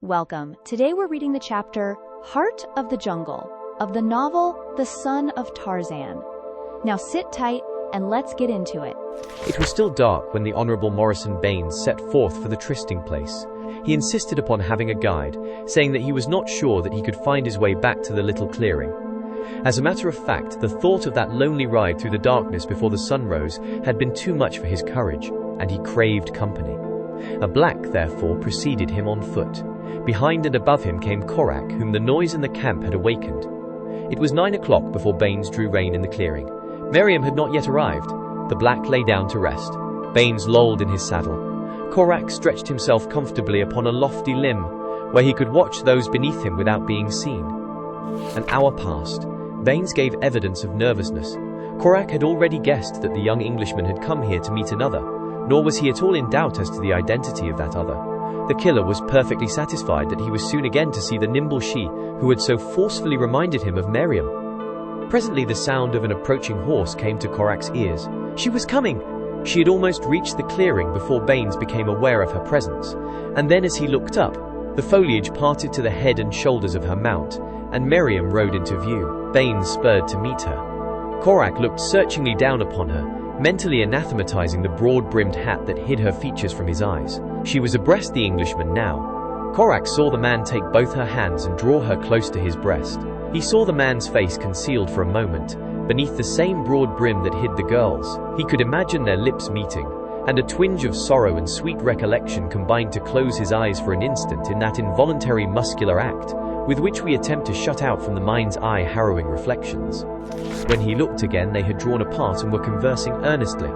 Welcome. Today we're reading the chapter Heart of the Jungle of the novel The Son of Tarzan. Now sit tight and let's get into it. It was still dark when the Honourable Morrison Baines set forth for the trysting place. He insisted upon having a guide, saying that he was not sure that he could find his way back to the little clearing. As a matter of fact, the thought of that lonely ride through the darkness before the sun rose had been too much for his courage, and he craved company. A black, therefore, preceded him on foot. Behind and above him came Korak, whom the noise in the camp had awakened. It was 9 o'clock before Baines drew rein in the clearing. Miriam had not yet arrived. The black lay down to rest. Baines lolled in his saddle. Korak stretched himself comfortably upon a lofty limb, where he could watch those beneath him without being seen. An hour passed. Baines gave evidence of nervousness. Korak had already guessed that the young Englishman had come here to meet another, nor was he at all in doubt as to the identity of that other. The killer was perfectly satisfied that he was soon again to see the nimble she who had so forcefully reminded him of Miriam. Presently the sound of an approaching horse came to Korak's ears. She was coming! She had almost reached the clearing before Baines became aware of her presence, and then as he looked up, the foliage parted to the head and shoulders of her mount, and Miriam rode into view. Baines spurred to meet her. Korak looked searchingly down upon her, mentally anathematizing the broad-brimmed hat that hid her features from his eyes. She was abreast the Englishman now. Korak saw the man take both her hands and draw her close to his breast. He saw the man's face concealed for a moment beneath the same broad brim that hid the girl's. He could imagine their lips meeting, and a twinge of sorrow and sweet recollection combined to close his eyes for an instant in that involuntary muscular act with which we attempt to shut out from the mind's eye harrowing reflections. When he looked again, they had drawn apart and were conversing earnestly.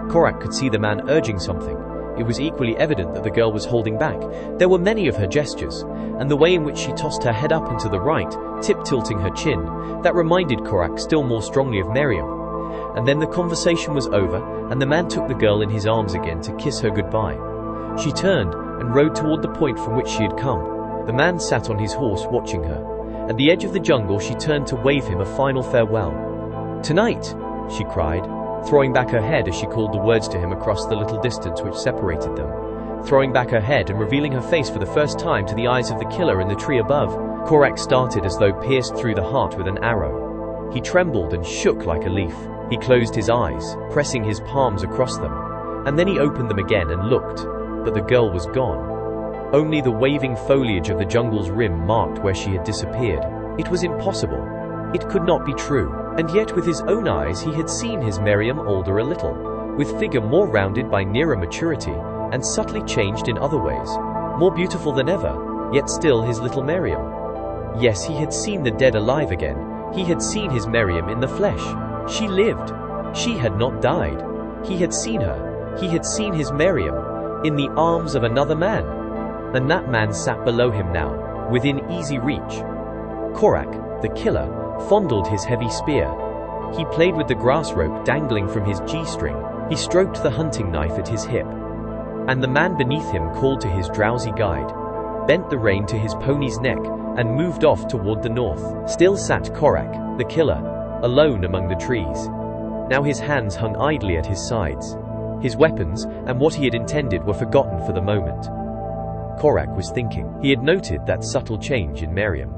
Korak could see the man urging something. It was equally evident that the girl was holding back. There were many of her gestures, and the way in which she tossed her head up and to the right, tip-tilting her chin, that reminded Korak still more strongly of Miriam. And then the conversation was over, and the man took the girl in his arms again to kiss her goodbye. She turned and rode toward the point from which she had come. The man sat on his horse watching her. At the edge of the jungle she turned to wave him a final farewell. "Tonight!" she cried, throwing back her head as she called the words to him across the little distance which separated them. Throwing back her head and revealing her face for the first time to the eyes of the killer in the tree above, Korak started as though pierced through the heart with an arrow. He trembled and shook like a leaf. He closed his eyes, pressing his palms across them, and then he opened them again and looked, but the girl was gone. Only the waving foliage of the jungle's rim marked where she had disappeared. It was impossible. It could not be true. And yet with his own eyes he had seen his Miriam older a little, with figure more rounded by nearer maturity, and subtly changed in other ways. More beautiful than ever, yet still his little Miriam. Yes, he had seen the dead alive again. He had seen his Miriam in the flesh. She lived. She had not died. He had seen her. He had seen his Miriam in the arms of another man. And that man sat below him now, within easy reach. Korak, the killer, fondled his heavy spear. He played with the grass rope dangling from his G-string. He stroked the hunting knife at his hip. And the man beneath him called to his drowsy guide, bent the rein to his pony's neck, and moved off toward the north. Still sat Korak, the killer, alone among the trees. Now his hands hung idly at his sides. His weapons, and what he had intended, were forgotten for the moment. Korak was thinking. He had noted that subtle change in Miriam.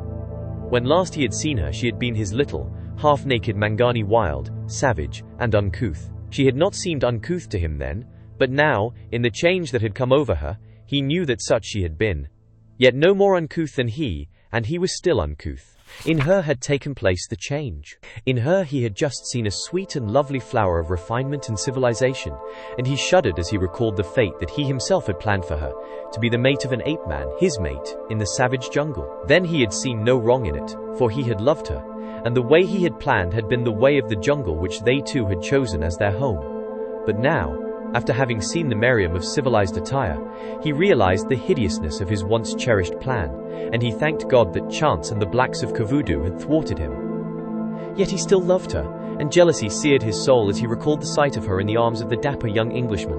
When last he had seen her, she had been his little, half-naked Mangani, wild, savage, and uncouth. She had not seemed uncouth to him then, but now, in the change that had come over her, he knew that such she had been. Yet no more uncouth than he, and he was still uncouth. In her had taken place the change. In her he had just seen a sweet and lovely flower of refinement and civilization, and he shuddered as he recalled the fate that he himself had planned for her, to be the mate of an ape-man, his mate, in the savage jungle. Then he had seen no wrong in it, for he had loved her, and the way he had planned had been the way of the jungle which they too had chosen as their home. But now, after having seen the Miriam of civilized attire, he realized the hideousness of his once cherished plan, and he thanked God that chance and the blacks of Kavudu had thwarted him. Yet he still loved her, and jealousy seared his soul as he recalled the sight of her in the arms of the dapper young Englishman.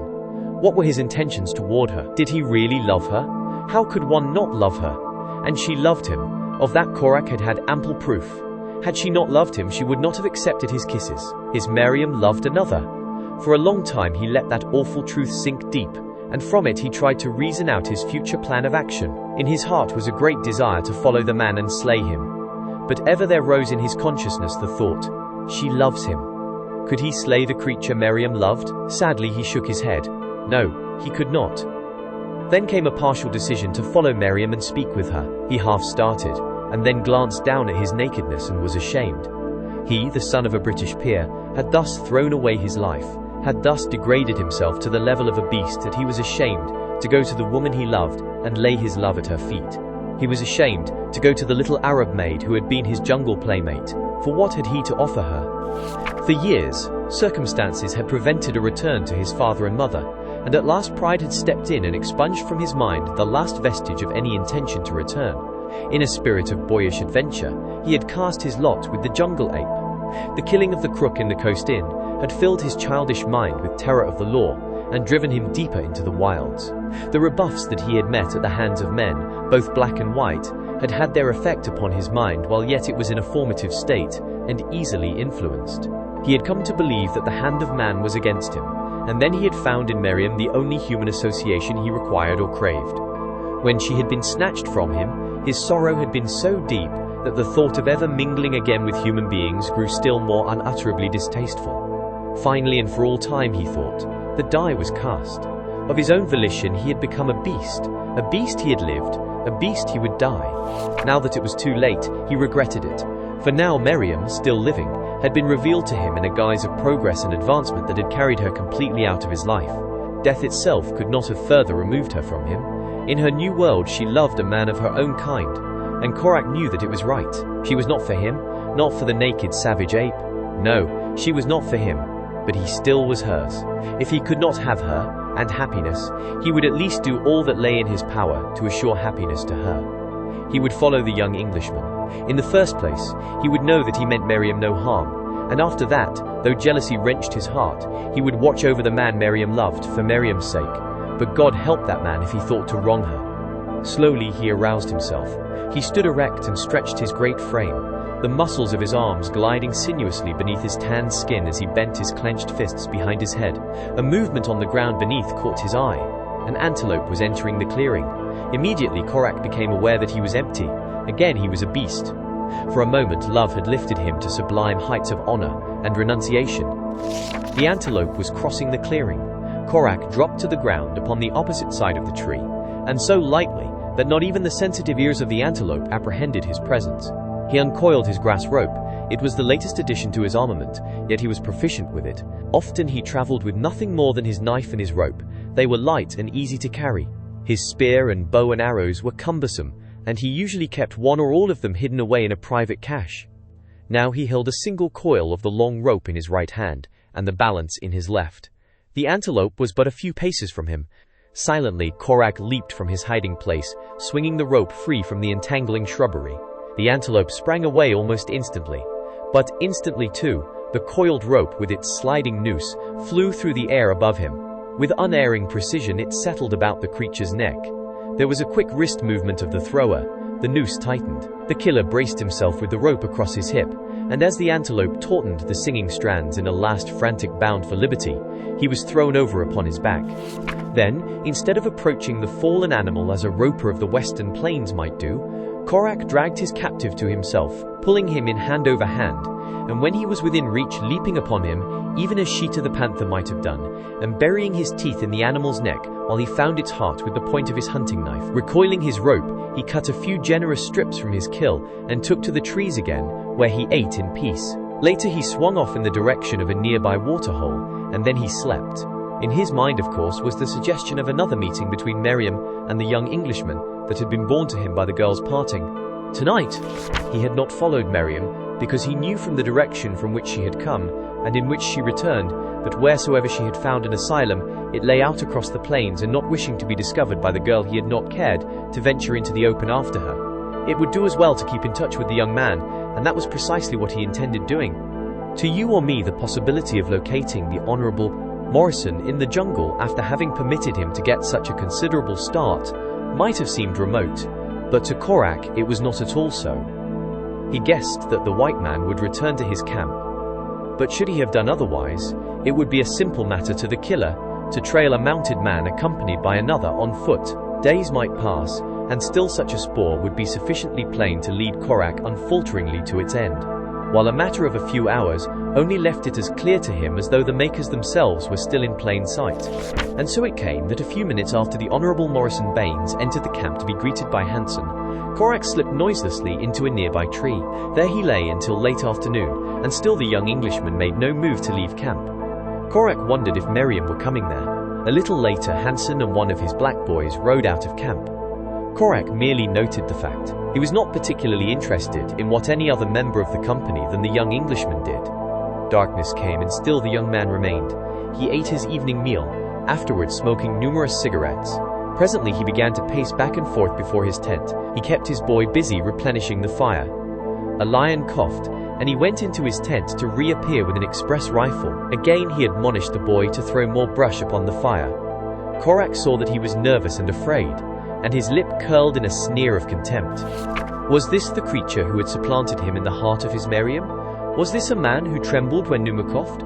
What were his intentions toward her? Did he really love her? How could one not love her? And she loved him. Of that Korak had had ample proof. Had she not loved him, she would not have accepted his kisses. His Miriam loved another. For a long time he let that awful truth sink deep, and from it he tried to reason out his future plan of action. In his heart was a great desire to follow the man and slay him. But ever there rose in his consciousness the thought, she loves him. Could he slay the creature Miriam loved? Sadly, he shook his head. No, he could not. Then came a partial decision to follow Miriam and speak with her. He half started, and then glanced down at his nakedness and was ashamed. He, the son of a British peer, had thus thrown away his life, had thus degraded himself to the level of a beast, that he was ashamed to go to the woman he loved and lay his love at her feet. He was ashamed to go to the little Arab maid who had been his jungle playmate, for what had he to offer her? For years, circumstances had prevented a return to his father and mother, and at last pride had stepped in and expunged from his mind the last vestige of any intention to return. In a spirit of boyish adventure, he had cast his lot with the jungle ape. The killing of the crook in the coast inn had filled his childish mind with terror of the law and driven him deeper into the wilds. The rebuffs that he had met at the hands of men, both black and white, had had their effect upon his mind while yet it was in a formative state and easily influenced. He had come to believe that the hand of man was against him, and then he had found in Miriam the only human association he required or craved. When she had been snatched from him, his sorrow had been so deep that the thought of ever mingling again with human beings grew still more unutterably distasteful. Finally and for all time, he thought, the die was cast. Of his own volition he had become a beast he had lived, a beast he would die. Now that it was too late, he regretted it, for now Miriam, still living, had been revealed to him in a guise of progress and advancement that had carried her completely out of his life. Death itself could not have further removed her from him. In her new world she loved a man of her own kind, and Korak knew that it was right. She was not for him, not for the naked savage ape. No, she was not for him, but he still was hers. If he could not have her, and happiness, he would at least do all that lay in his power to assure happiness to her. He would follow the young Englishman. In the first place, he would know that he meant Miriam no harm, and after that, though jealousy wrenched his heart, he would watch over the man Miriam loved for Miriam's sake. But God help that man if he thought to wrong her. Slowly he aroused himself. He stood erect and stretched his great frame, the muscles of his arms gliding sinuously beneath his tanned skin as he bent his clenched fists behind his head. A movement on the ground beneath caught his eye. An antelope was entering the clearing. Immediately Korak became aware that he was empty. Again he was a beast. For a moment love had lifted him to sublime heights of honor and renunciation. The antelope was crossing the clearing. Korak dropped to the ground upon the opposite side of the tree, and so lightly that not even the sensitive ears of the antelope apprehended his presence. He uncoiled his grass rope. It was the latest addition to his armament, yet he was proficient with it. Often he traveled with nothing more than his knife and his rope. They were light and easy to carry. His spear and bow and arrows were cumbersome, and he usually kept one or all of them hidden away in a private cache. Now he held a single coil of the long rope in his right hand, and the balance in his left. The antelope was but a few paces from him. Silently, Korak leaped from his hiding place, swinging the rope free from the entangling shrubbery. The antelope sprang away almost instantly. But instantly too, the coiled rope with its sliding noose flew through the air above him. With unerring precision it settled about the creature's neck. There was a quick wrist movement of the thrower. The noose tightened. The killer braced himself with the rope across his hip, and as the antelope tautened the singing strands in a last frantic bound for liberty, he was thrown over upon his back. Then, instead of approaching the fallen animal as a roper of the western plains might do, Korak dragged his captive to himself, pulling him in hand over hand, and when he was within reach, leaping upon him, even as Sheeta the panther might have done, and burying his teeth in the animal's neck while he found its heart with the point of his hunting knife. Recoiling his rope, he cut a few generous strips from his kill and took to the trees again, where he ate in peace. Later he swung off in the direction of a nearby waterhole, and then he slept. In his mind, of course, was the suggestion of another meeting between Miriam and the young Englishman that had been borne to him by the girl's parting. Tonight, he had not followed Miriam, because he knew from the direction from which she had come, and in which she returned, that wheresoever she had found an asylum, it lay out across the plains, and not wishing to be discovered by the girl he had not cared to venture into the open after her. It would do as well to keep in touch with the young man, and that was precisely what he intended doing. To you or me, the possibility of locating the Honourable Morrison in the jungle after having permitted him to get such a considerable start might have seemed remote, but to Korak it was not at all so. He guessed that the white man would return to his camp, but should he have done otherwise, it would be a simple matter to the killer to trail a mounted man accompanied by another on foot. Days might pass, and still such a spoor would be sufficiently plain to lead Korak unfalteringly to its end, while a matter of a few hours only left it as clear to him as though the makers themselves were still in plain sight. And so it came that a few minutes after the Honourable Morrison Baines entered the camp to be greeted by Hansen, Korak slipped noiselessly into a nearby tree. There he lay until late afternoon, and still the young Englishman made no move to leave camp. Korak wondered if Merriam were coming there. A little later, Hansen and one of his black boys rode out of camp. Korak merely noted the fact. He was not particularly interested in what any other member of the company than the young Englishman did. Darkness came, and still the young man remained. He ate his evening meal, afterwards smoking numerous cigarettes. Presently he began to pace back and forth before his tent. He kept his boy busy replenishing the fire. A lion coughed, and he went into his tent to reappear with an express rifle. Again he admonished the boy to throw more brush upon the fire. Korak saw that he was nervous and afraid, and his lip curled in a sneer of contempt. Was this the creature who had supplanted him in the heart of his Merriam? Was this a man who trembled when Numa coughed?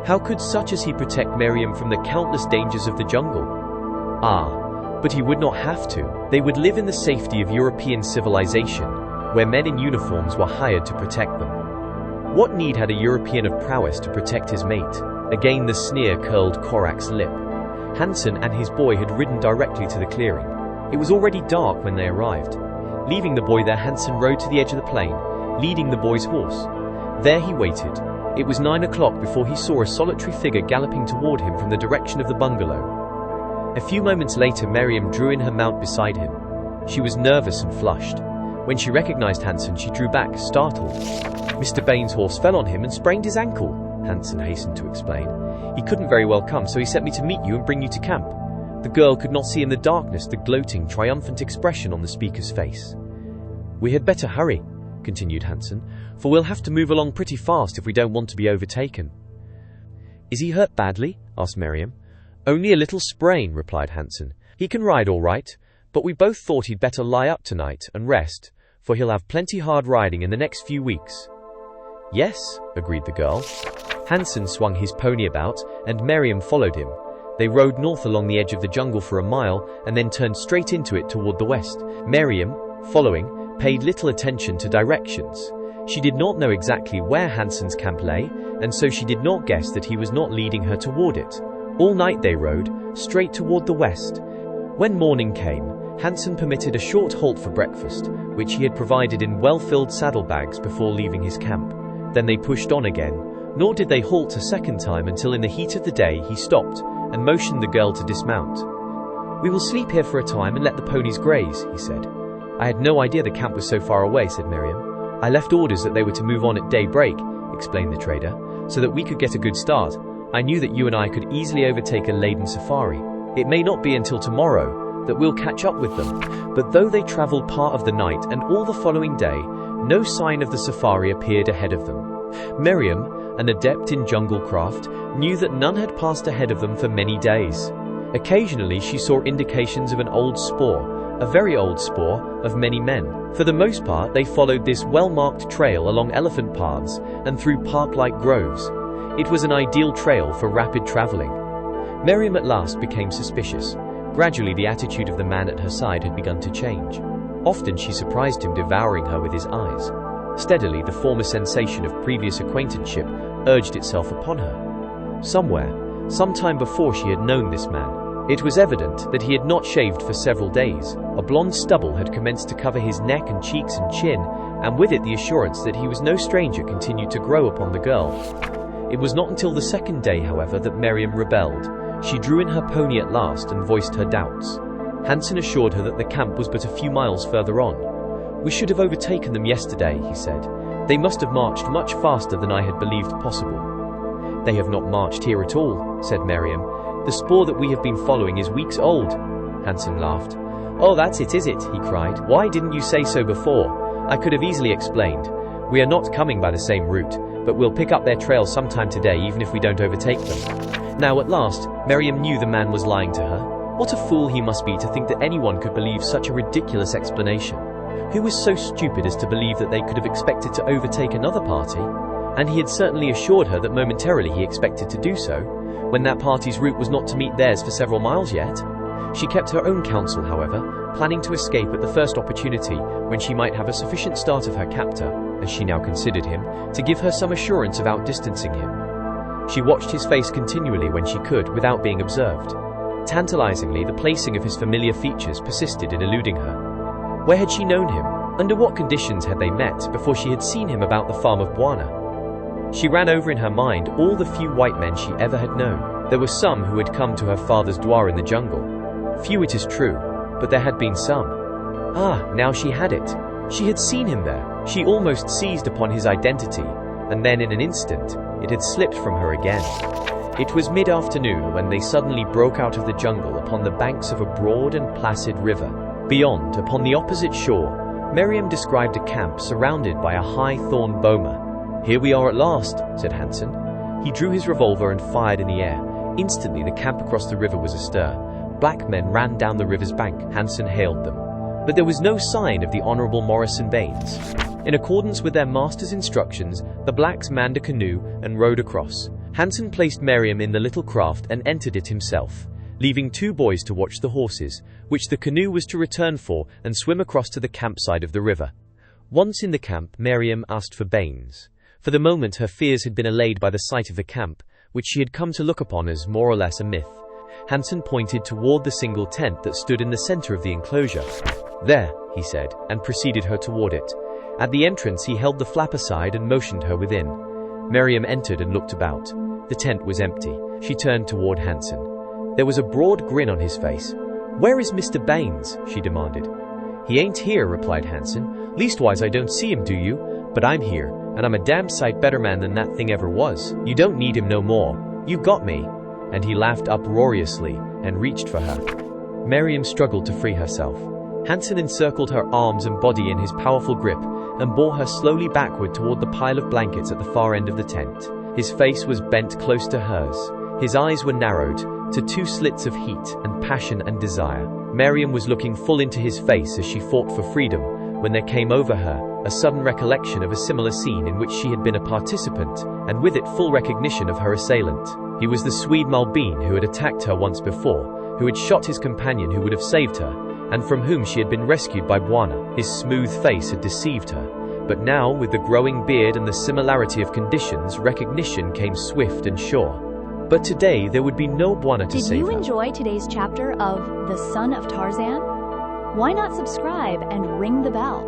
How could such as he protect Merriam from the countless dangers of the jungle? But he would not have to. They would live in the safety of European civilization, where men in uniforms were hired to protect them. What need had a European of prowess to protect his mate? Again the sneer curled Korak's lip. Hansen and his boy had ridden directly to the clearing. It was already dark when they arrived. Leaving the boy there, Hansen rode to the edge of the plain, leading the boy's horse. There he waited. It was 9 o'clock before he saw a solitary figure galloping toward him from the direction of the bungalow. A few moments later, Merriam drew in her mount beside him. She was nervous and flushed. When she recognized Hansen, she drew back, startled. Mr. Baines' horse fell on him and sprained his ankle, Hansen hastened to explain. He couldn't very well come, so he sent me to meet you and bring you to camp. The girl could not see in the darkness the gloating, triumphant expression on the speaker's face. We had better hurry, continued Hansen, for we'll have to move along pretty fast if we don't want to be overtaken. Is he hurt badly? Asked Merriam. Only a little sprain, replied Hansen. He can ride all right, but we both thought he'd better lie up tonight and rest, for he'll have plenty hard riding in the next few weeks. Yes, agreed the girl. Hansen swung his pony about, and Merriam followed him. They rode north along the edge of the jungle for a mile, and then turned straight into it toward the west. Merriam, following, paid little attention to directions. She did not know exactly where Hansen's camp lay, and so she did not guess that he was not leading her toward it. All night they rode, straight toward the west. When morning came, Hansen permitted a short halt for breakfast, which he had provided in well-filled saddlebags before leaving his camp. Then they pushed on again, nor did they halt a second time until in the heat of the day he stopped and motioned the girl to dismount. We will sleep here for a time and let the ponies graze, he said. I had no idea the camp was so far away, said Merriam. I left orders that they were to move on at daybreak, explained the trader, so that we could get a good start. I knew that you and I could easily overtake a laden safari. It may not be until tomorrow that we'll catch up with them. But though they traveled part of the night and all the following day, no sign of the safari appeared ahead of them. Merriam, an adept in jungle craft, knew that none had passed ahead of them for many days. Occasionally she saw indications of an old spoor, a very old spoor, of many men. For the most part they followed this well-marked trail along elephant paths and through park-like groves. It was an ideal trail for rapid traveling. Merriam at last became suspicious. Gradually the attitude of the man at her side had begun to change. Often she surprised him devouring her with his eyes. Steadily the former sensation of previous acquaintanceship urged itself upon her. Somewhere, sometime before she had known this man. It was evident that he had not shaved for several days. A blonde stubble had commenced to cover his neck and cheeks and chin, and with it the assurance that he was no stranger continued to grow upon the girl. It was not until the second day, however, that Merriam rebelled. She drew in her pony at last and voiced her doubts. Hansen assured her that the camp was but a few miles further on. We should have overtaken them yesterday, he said. They must have marched much faster than I had believed possible. They have not marched here at all, said Merriam. The spoor that we have been following is weeks old. Hansen laughed. Oh, that's it, is it? He cried. Why didn't you say so before? I could have easily explained. We are not coming by the same route, but we'll pick up their trail sometime today even if we don't overtake them. Now at last, Merriam knew the man was lying to her. What a fool he must be to think that anyone could believe such a ridiculous explanation. Who was so stupid as to believe that they could have expected to overtake another party? And he had certainly assured her that momentarily he expected to do so, when that party's route was not to meet theirs for several miles yet. She kept her own counsel, however, planning to escape at the first opportunity when she might have a sufficient start of her captor, as she now considered him, to give her some assurance of outdistancing him. She watched his face continually when she could, without being observed. Tantalizingly, the placing of his familiar features persisted in eluding her. Where had she known him? Under what conditions had they met before she had seen him about the farm of Buana? She ran over in her mind all the few white men she ever had known. There were some who had come to her father's douar in the jungle. Few, it is true, but there had been some. Ah, now she had it. She had seen him there. She almost seized upon his identity, and then in an instant, it had slipped from her again. It was mid-afternoon when they suddenly broke out of the jungle upon the banks of a broad and placid river. Beyond, upon the opposite shore, Miriam described a camp surrounded by a high thorn boma. "Here we are at last," said Hansen. He drew his revolver and fired in the air. Instantly the camp across the river was astir. Black men ran down the river's bank. Hansen hailed them. But there was no sign of the Honorable Morrison Baines. In accordance with their master's instructions, the blacks manned a canoe and rowed across. Hansen placed Miriam in the little craft and entered it himself, leaving 2 boys to watch the horses, which the canoe was to return for and swim across to the campside of the river. Once in the camp, Miriam asked for Baines. For the moment her fears had been allayed by the sight of the camp, which she had come to look upon as more or less a myth. Hansen pointed toward the single tent that stood in the center of the enclosure. "There," he said, and preceded her toward it. At the entrance he held the flap aside and motioned her within. Miriam entered and looked about. The tent was empty. She turned toward Hansen. There was a broad grin on his face. "Where is Mr. Baines?" she demanded. "He ain't here," replied Hansen. "Leastwise I don't see him, do you? But I'm here, and I'm a damn sight better man than that thing ever was. You don't need him no more. You got me." And he laughed uproariously and reached for her. Miriam struggled to free herself. Hansen encircled her arms and body in his powerful grip and bore her slowly backward toward the pile of blankets at the far end of the tent. His face was bent close to hers. His eyes were narrowed to 2 slits of heat and passion and desire. Miriam was looking full into his face as she fought for freedom, when there came over her a sudden recollection of a similar scene in which she had been a participant, and with it full recognition of her assailant. He was the Swede Malbine who had attacked her once before, who had shot his companion who would have saved her, and from whom she had been rescued by Buana. His smooth face had deceived her, but now, with the growing beard and the similarity of conditions, recognition came swift and sure. But today there would be no Buana to save her. Did you enjoy today's chapter of The Son of Tarzan? Why not subscribe and ring the bell?